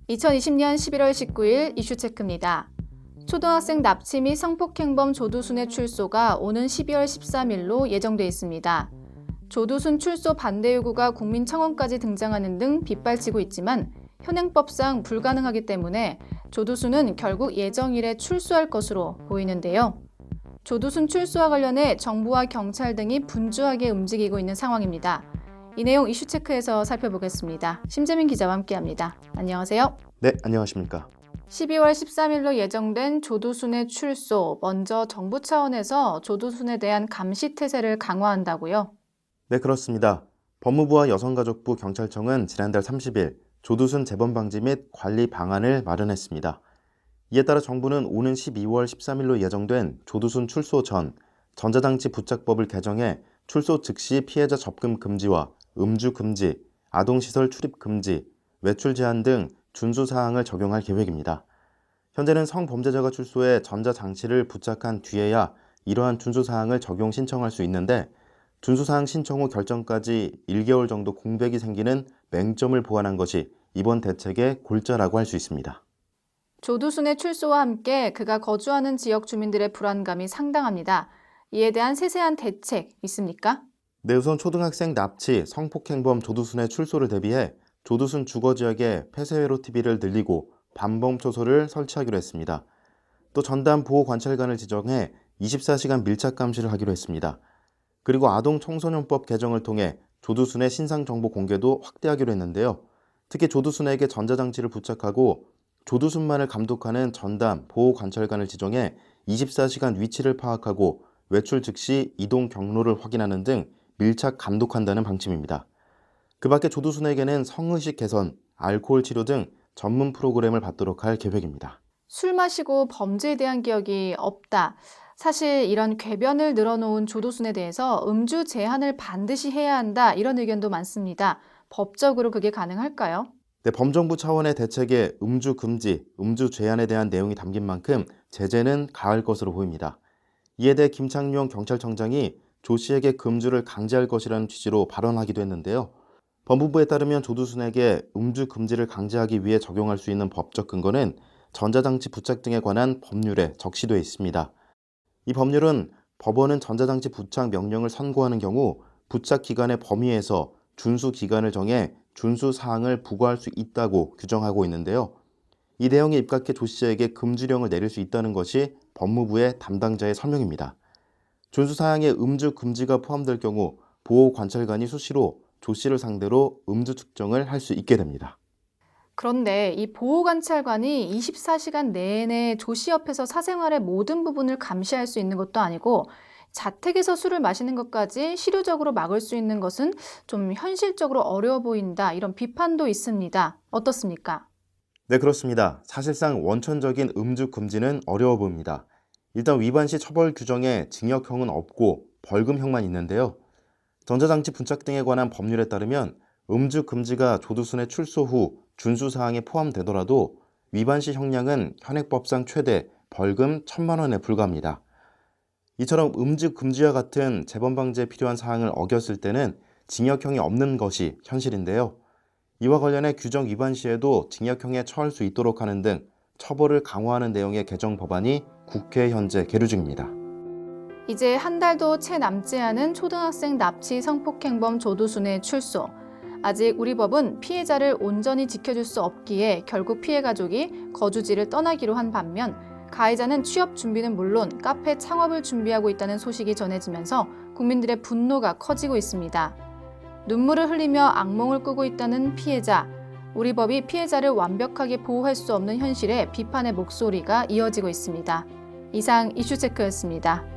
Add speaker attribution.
Speaker 1: (2020년 11월 19일) 이슈체크입니다. 초등학생 납치 및 성폭행범 조두순의 출소가 오는 12월 13일로 예정돼 있습니다. 조두순 출소 반대 요구가 국민청원까지 등장하는 등 빗발치고 있지만 현행법상 불가능하기 때문에 조두순은 결국 예정일에 출소할 것으로 보이는데요. 조두순 출소와 관련해 정부와 경찰 등이 분주하게 움직이고 있는 상황입니다. 이 내용 이슈체크에서 살펴보겠습니다. 심재민 기자와 함께합니다. 안녕하세요.
Speaker 2: 네, 안녕하십니까.
Speaker 1: 12월 13일로 예정된 조두순의 출소, 먼저 정부 차원에서 조두순에 대한 감시태세를 강화한다고요?
Speaker 2: 네, 그렇습니다. 법무부와 여성가족부, 경찰청은 지난달 30일 조두순 재범 방지 및 관리 방안을 마련했습니다. 이에 따라 정부는 오는 12월 13일로 예정된 조두순 출소 전 전자장치 부착법을 개정해 출소 즉시 피해자 접근 금지와 음주 금지, 아동시설 출입 금지, 외출 제한 등 준수사항을 적용할 계획입니다. 현재는 성범죄자가 출소해 전자장치를 부착한 뒤에야 이러한 준수사항을 적용 신청할 수 있는데 준수사항 신청 후 결정까지 1개월 정도 공백이 생기는 맹점을 보완한 것이 이번 대책의 골자라고 할 수 있습니다.
Speaker 1: 조두순의 출소와 함께 그가 거주하는 지역 주민들의 불안감이 상당합니다. 이에 대한 세세한 대책 있습니까?
Speaker 2: 네, 우선 초등학생 납치, 성폭행범 조두순의 출소를 대비해 조두순 주거지역에 폐쇄회로 TV를 늘리고 반범 초소를 설치하기로 했습니다. 또 전담 보호관찰관을 지정해 24시간 밀착 감시를 하기로 했습니다. 그리고 아동청소년법 개정을 통해 조두순의 신상정보 공개도 확대하기로 했는데요. 특히 조두순에게 전자장치를 부착하고 조두순만을 감독하는 전담 보호관찰관을 지정해 24시간 위치를 파악하고 외출 즉시 이동 경로를 확인하는 등 밀착 감독한다는 방침입니다. 그 밖에 조두순에게는 성의식 개선, 알코올 치료 등 전문 프로그램을 받도록 할 계획입니다.
Speaker 1: 술 마시고 범죄에 대한 기억이 없다. 사실 이런 궤변을 늘어놓은 조두순에 대해서 음주 제한을 반드시 해야 한다. 이런 의견도 많습니다. 법적으로 그게 가능할까요?
Speaker 2: 네, 범정부 차원의 대책에 음주 금지, 음주 제한에 대한 내용이 담긴 만큼 제재는 가할 것으로 보입니다. 이에 대해 김창룡 경찰청장이 조 씨에게 금주를 강제할 것이라는 취지로 발언하기도 했는데요. 법무부에 따르면 조두순에게 음주 금지를 강제하기 위해 적용할 수 있는 법적 근거는 전자장치 부착 등에 관한 법률에 적시되어 있습니다. 이 법률은 법원은 전자장치 부착 명령을 선고하는 경우 부착 기간의 범위에서 준수 기간을 정해 준수 사항을 부과할 수 있다고 규정하고 있는데요. 이 내용에 입각해 조 씨에게 금주령을 내릴 수 있다는 것이 법무부의 담당자의 설명입니다. 준수 사항에 음주 금지가 포함될 경우 보호관찰관이 수시로 조 씨를 상대로 음주 측정을 할 수 있게 됩니다.
Speaker 1: 그런데 이 보호관찰관이 24시간 내내 조 씨 옆에서 사생활의 모든 부분을 감시할 수 있는 것도 아니고 자택에서 술을 마시는 것까지 실효적으로 막을 수 있는 것은 좀 현실적으로 어려워 보인다. 이런 비판도 있습니다. 어떻습니까?
Speaker 2: 네, 그렇습니다. 사실상 원천적인 음주 금지는 어려워 보입니다. 일단 위반 시 처벌 규정에 징역형은 없고 벌금형만 있는데요. 전자장치 부착 등에 관한 법률에 따르면 음주 금지가 조두순의 출소 후 준수 사항에 포함되더라도 위반 시 형량은 현행법상 최대 벌금 1,000만 원에 불과합니다. 이처럼 음주 금지와 같은 재범 방지에 필요한 사항을 어겼을 때는 징역형이 없는 것이 현실인데요. 이와 관련해 규정 위반 시에도 징역형에 처할 수 있도록 하는 등 처벌을 강화하는 내용의 개정 법안이 국회에 현재 계류 중입니다.
Speaker 1: 이제 한 달도 채 남지 않은 초등학생 납치 성폭행범 조두순의 출소. 아직 우리 법은 피해자를 온전히 지켜줄 수 없기에 결국 피해 가족이 거주지를 떠나기로 한 반면 가해자는 취업 준비는 물론 카페 창업을 준비하고 있다는 소식이 전해지면서 국민들의 분노가 커지고 있습니다. 눈물을 흘리며 악몽을 꾸고 있다는 피해자. 우리 법이 피해자를 완벽하게 보호할 수 없는 현실에 비판의 목소리가 이어지고 있습니다. 이상 이슈체크였습니다.